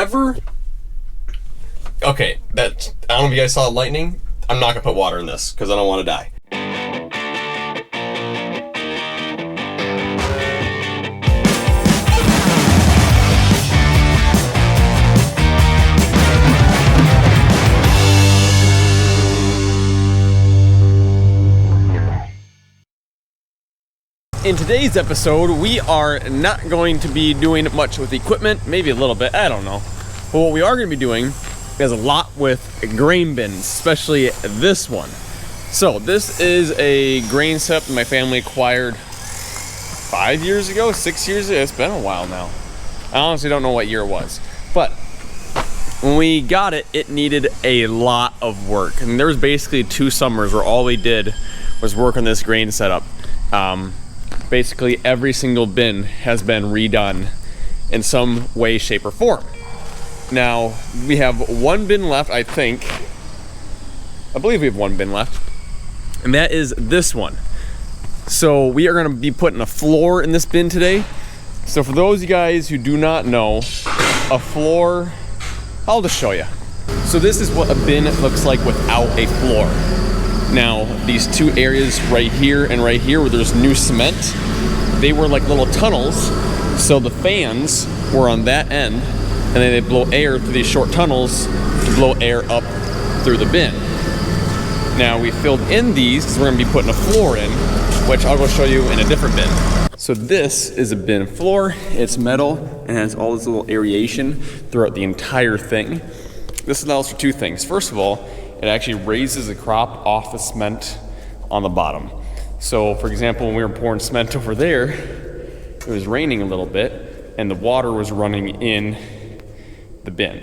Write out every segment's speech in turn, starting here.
whenever... Okay, I don't know if you guys saw lightning. I'm not gonna put water in this because I don't want to die. In today's episode, we are not going to be doing much with equipment, maybe a little bit, I don't know. But what we are going to be doing is a lot with grain bins, especially this one. So this is a grain setup that my family acquired 5 years ago, 6 years ago. It's been a while now. I honestly don't know what year it was. But when we got it, it needed a lot of work. And there was basically 2 summers where all we did was work on this grain setup. Basically every single bin has been redone in some way, shape, or form. Now, we have 1 bin left, I believe we have 1 bin left, and that is this one. So we are gonna be putting a floor in this bin today. So for those of you guys who do not know, a floor, I'll just show you. So this is what a bin looks like without a floor. Now, these 2 areas right here and right here where there's new cement, they were like little tunnels. So the fans were on that end, and then they blow air through these short tunnels to blow air up through the bin. Now, we filled in these because we're gonna be putting a floor in, which I'll go show you in a different bin. So this is a bin floor. It's metal and has all this little aeration throughout the entire thing. This allows for 2 things. First of all, it actually raises the crop off the cement on the bottom. So for example, when we were pouring cement over there, it was raining a little bit and the water was running in the bin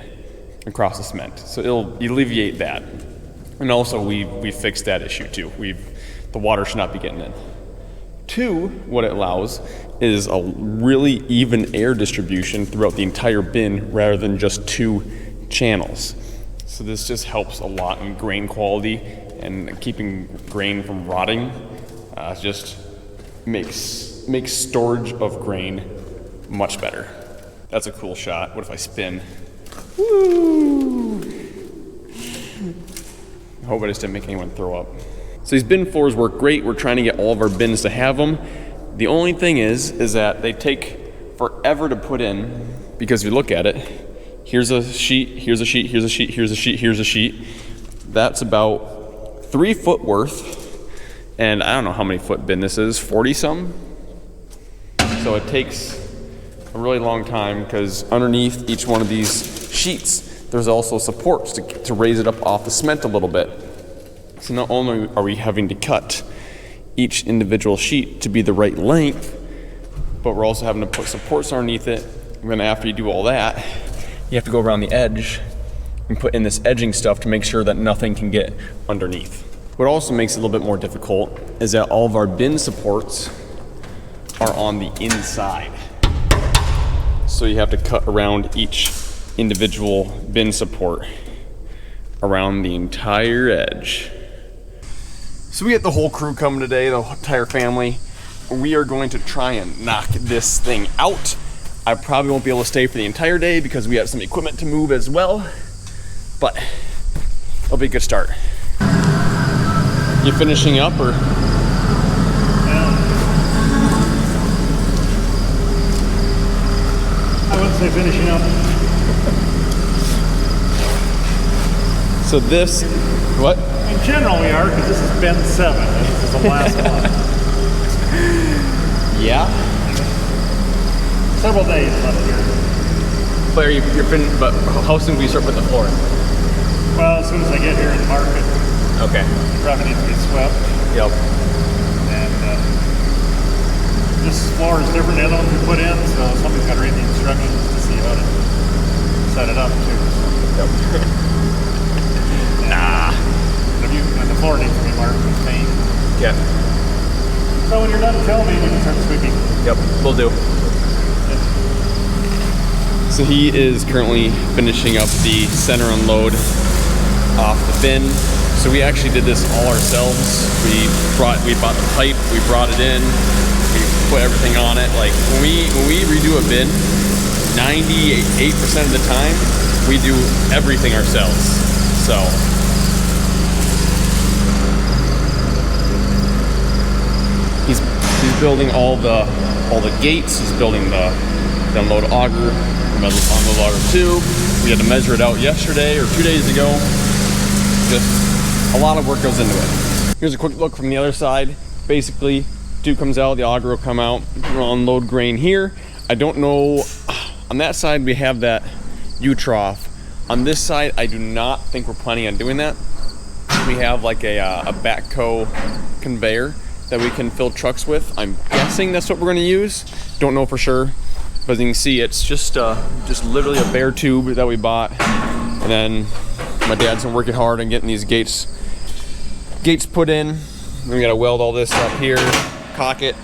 across the cement. So it'll alleviate that. And also we fixed that issue too. The water should not be getting in. 2, what it allows is a really even air distribution throughout the entire bin rather than just 2 channels. So this just helps a lot in grain quality and keeping grain from rotting. Just makes storage of grain much better. That's a cool shot. What if I spin? Woo! I hope I just didn't make anyone throw up. So these bin floors work great. We're trying to get all of our bins to have them. The only thing is that they take forever to put in because if you look at it, here's a sheet, here's a sheet, here's a sheet, here's a sheet, here's a sheet. That's about 3 foot worth. And I don't know how many foot bin this is, 40 some? So it takes a really long time because underneath each one of these sheets, there's also supports to raise it up off the cement a little bit. So not only are we having to cut each individual sheet to be the right length, but we're also having to put supports underneath it. And then after you do all that, you have to go around the edge and put in this edging stuff to make sure that nothing can get underneath. What also makes it a little bit more difficult is that all of our bin supports are on the inside. So you have to cut around each individual bin support around the entire edge. So we have the whole crew coming today, the entire family. We are going to try and knock this thing out. I probably won't be able to stay for the entire day because we have some equipment to move as well, but it'll be a good start. You finishing up or? Yeah. I wouldn't say finishing up. So this, what? In general we are, because this is bin 7. This is the last one. Yeah. Several days left here. But but how soon will you start putting the floor in? Well, as soon as I get here and mark it. Okay. Probably needs to be swept. Yep. And this floor is different than the other ones we put in, so somebody's got to read the instructions to see how to set it up too. Yep. And the floor needs to be marked with paint. Yeah. So when you're done, tell me, we can start sweeping. Yep, will do. So he is currently finishing up the center unload off the bin. So we actually did this all ourselves. We bought the pipe, we brought it in, we put everything on it. Like when we redo a bin, 98% of the time, we do everything ourselves. So he's building all the gates. He's building the unload auger, unload auger tube. We had to measure it out yesterday or 2 days ago. Just a lot of work goes into it. Here's a quick look from the other side. Basically, tube comes out, the auger will come out. We'll unload grain here. I don't know. On that side, we have that U-trough. On this side, I do not think we're planning on doing that. We have like a backhoe conveyor that we can fill trucks with. I'm guessing that's what we're going to use. Don't know for sure. But as you can see, it's just literally a bare tube that we bought. And then my dad's been working hard on getting these gates put in. Then we got to weld all this up here, caulk it.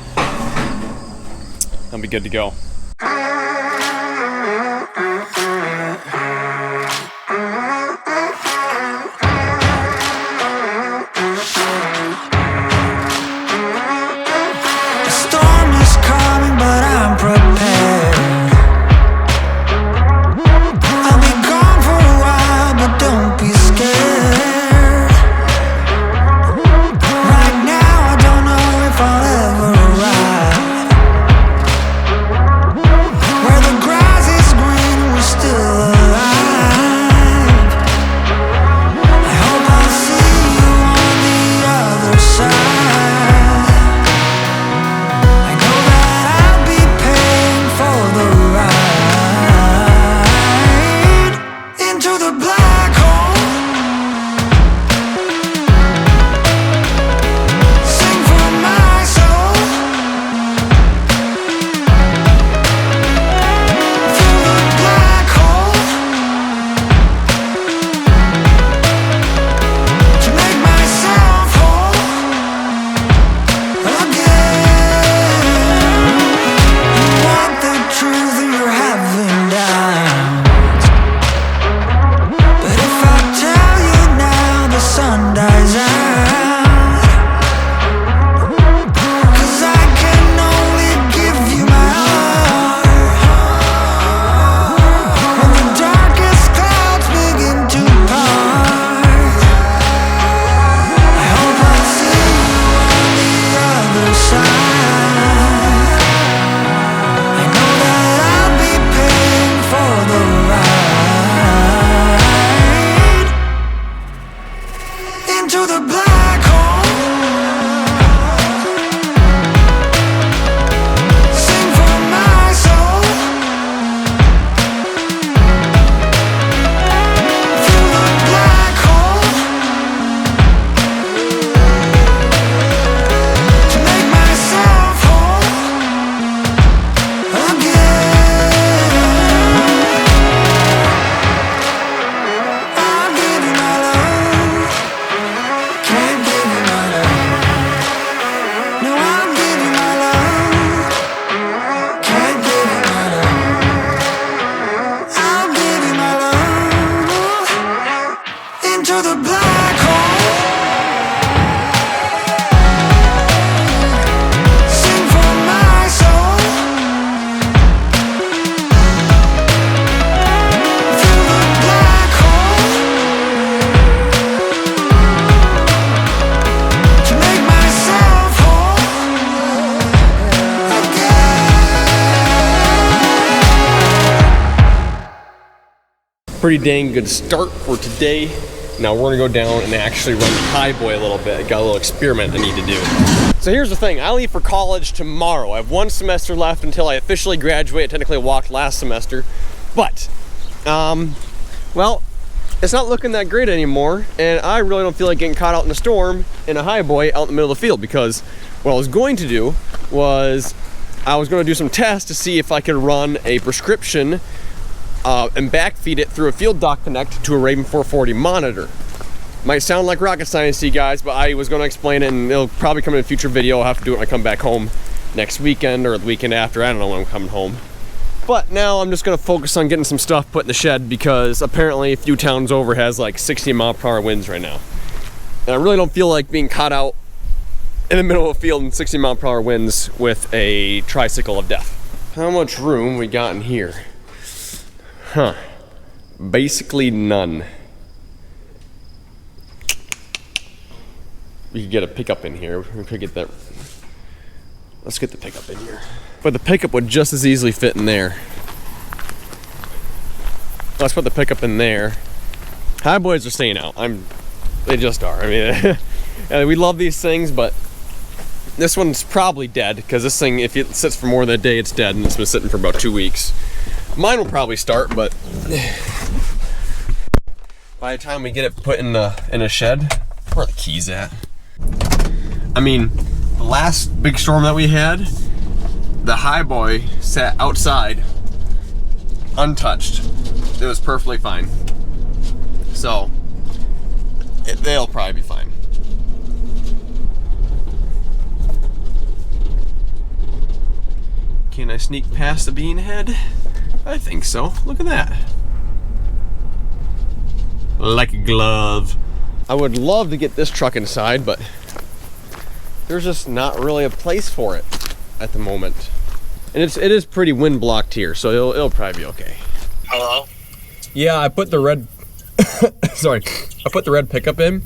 That'll be good to go. Pretty dang good start for today. Now we're gonna go down and actually run the high boy a little bit. Got a little experiment I need to do. So here's the thing, I leave for college tomorrow. I have 1 semester left until I officially graduate. Technically I walked last semester, but well, it's not looking that great anymore, and I really don't feel like getting caught out in a storm in a high boy out in the middle of the field, because what I was going to do was I was going to do some tests to see if I could run a prescription and backfeed it through a field dock connect to a Raven 440 monitor. Might sound like rocket science to you guys, but I was going to explain it, and it'll probably come in a future video. I'll have to do it when I come back home next weekend or the weekend after. I don't know when I'm coming home. But now I'm just going to focus on getting some stuff put in the shed, because apparently a few towns over has like 60-mile-per-hour winds right now. And I really don't feel like being caught out in the middle of a field in 60-mile-per-hour winds with a tricycle of death. How much room we got in here? Huh. Basically none. We could get a pickup in here. We could get that. Let's get the pickup in here. But the pickup would just as easily fit in there. Let's put the pickup in there. High boys are staying out. They just are. I mean, we love these things, but this one's probably dead because this thing, if it sits for more than a day, it's dead, and it's been sitting for about 2 weeks. Mine will probably start, but by the time we get it put in a shed, where are the keys at? I mean, the last big storm that we had, the high boy sat outside, untouched. It was perfectly fine. So, they'll probably be fine. Can I sneak past the bean head? I think so. Look at that. Like a glove. I would love to get this truck inside, but there's just not really a place for it at the moment. And it is pretty wind blocked here, so it'll probably be okay. Hello? Yeah, I put the red sorry. I put the red pickup in.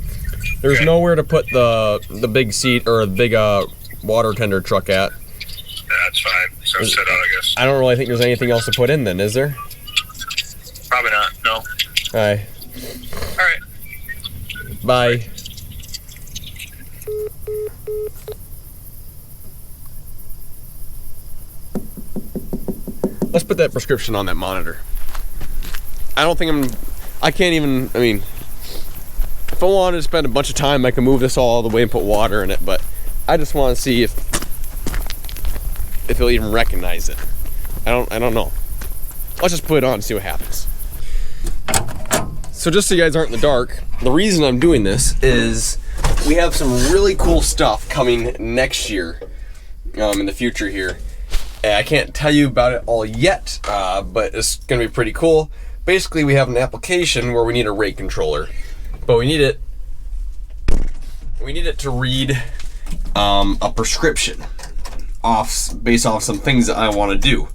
There's nowhere to put the big seat or the big water tender truck at. That's fine. So sit out, I guess. I don't really think there's anything else to put in then, is there? Probably not, no. Alright. Alright. Bye. Let's put that prescription on that monitor. I can't even, I mean, if I wanted to spend a bunch of time, I can move this all the way and put water in it, but I just want to see if it'll even recognize it. I don't know. Let's just put it on and see what happens. So just so you guys aren't in the dark, the reason I'm doing this is we have some really cool stuff coming next year, in the future here. I can't tell you about it all yet, but it's gonna be pretty cool. Basically, we have an application where we need a rate controller, but we need it to read a prescription based off some things that I want to do.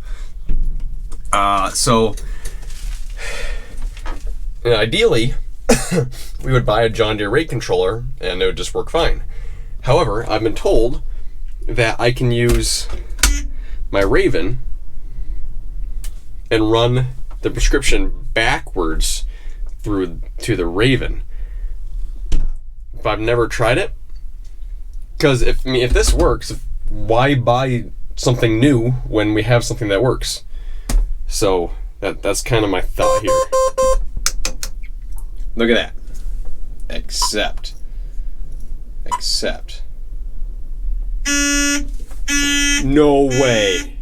So ideally, we would buy a John Deere rate controller and it would just work fine. However, I've been told that I can use my Raven and run the prescription backwards through to the Raven. But I've never tried it, because if this works, why buy something new when we have something that works? So that's kind of my thought here. Look at that. Accept. No way.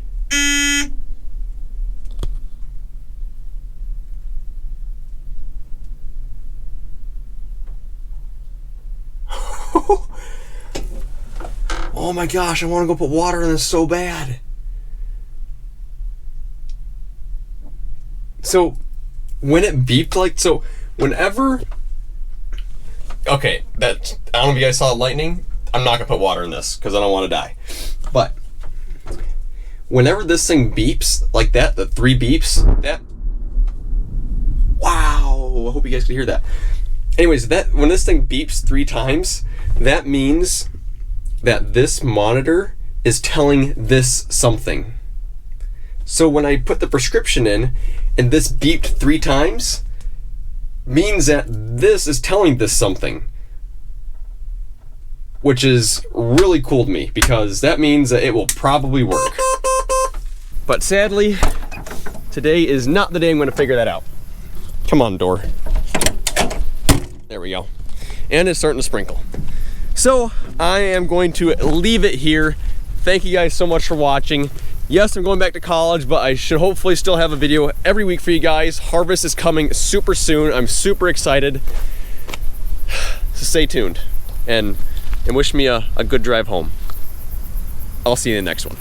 Oh my gosh, I want to go put water in this so bad. So when it beeped whenever, okay, I don't know if you guys saw lightning. I'm not gonna put water in this because I don't want to die. But whenever this thing beeps like that, the 3 beeps, wow, I hope you guys can hear that. Anyways, when this thing beeps 3 times, that means that this monitor is telling this something. So when I put the prescription in and this beeped 3 times, means that this is telling this something, which is really cool to me because that means that it will probably work. But sadly, today is not the day I'm going to figure that out. Come on, door. There we go. And it's starting to sprinkle. So I am going to leave it here. Thank you guys so much for watching. Yes, I'm going back to college, but I should hopefully still have a video every week for you guys. Harvest is coming super soon. I'm super excited. So stay tuned and wish me a good drive home. I'll see you in the next one.